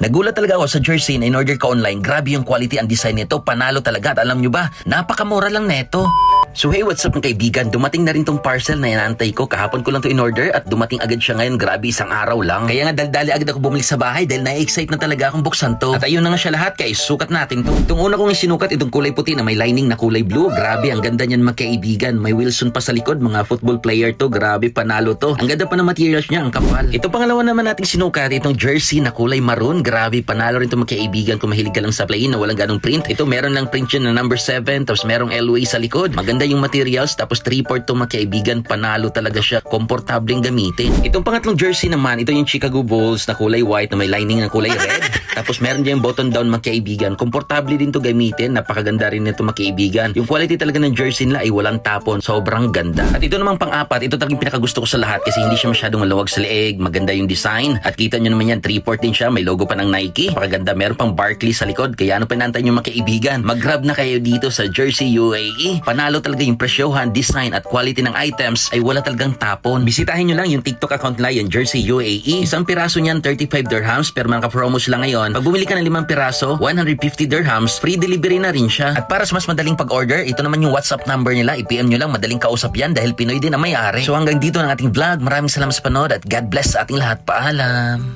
Nagulat talaga ako sa jersey na in-order ka online. Grabe yung quality and design nito. Panalo talaga. At alam nyo ba, napakamura lang neto. So hey, what's up mga kaibigan? Dumating na rin tong parcel na inaantay ko. Kahapon ko lang to in-order at dumating agad siya ngayon. Grabe, isang araw lang. Kaya nga daldali agad ako bumalik sa bahay dahil na-excite na talaga akong buksan to. At ayun na nga siya lahat, guys. Sukat natin to. Itong una kong isinukat, itong kulay puti na may lining na kulay blue. Grabe, ang ganda niyan magkaibigan. May Wilson pa sa likod, mga football player to. Grabe, panalo to. Ang ganda pa ng materials niya, ang kapal. Ito pangalawa naman nating sinukat, itong jersey na kulay maroon. Grabe, panalo rin to magkaibigan kung mahilig ka lang sa plain na walang ganong print. Ito meron lang print yun na number 7, tapos merong LOA sa likod. Maganda yung materials, tapos 3/4 to magkaibigan. Panalo talaga siya. Komportableng gamitin. Itong pangatlong jersey naman, ito yung Chicago Bulls na kulay white na may lining na kulay red. Tapos meron diyang button down magkaibigan. Komportable din to gamitin. Napakaganda rin nito magkaibigan. Yung quality talaga ng jersey nila ay walang tapon. Sobrang ganda. At ito namang pang-apat, ito talagang pinakagusto ko sa lahat kasi hindi siya masyadong malawag sa leeg. Maganda yung design. At kita nyo naman yan, 3/4 din siya. May logo pa ng Nike. Napakaganda. Meron pang Barkley sa likod. Kaya ano pinantay nyo magkaibigan? Mag-grab na kayo dito sa Jersey UAE. Panalo talaga yung presyohan, design at quality ng items ay wala talagang tapon. Bisitahin nyo lang yung TikTok account nila, yung Jersey UAE. Isang piraso niyan 35 dirhams pero mga ka-promo sila ngayon. Pag bumili ka ng 5 piraso, 150 dirhams, free delivery na rin siya. At para sa mas madaling pag-order, ito naman yung WhatsApp number nila. I-PM nyo lang, madaling kausap yan dahil Pinoy din ang may-ari. So hanggang dito ng ating vlog. Maraming salamat sa panood at God bless sa ating lahat. Paalam!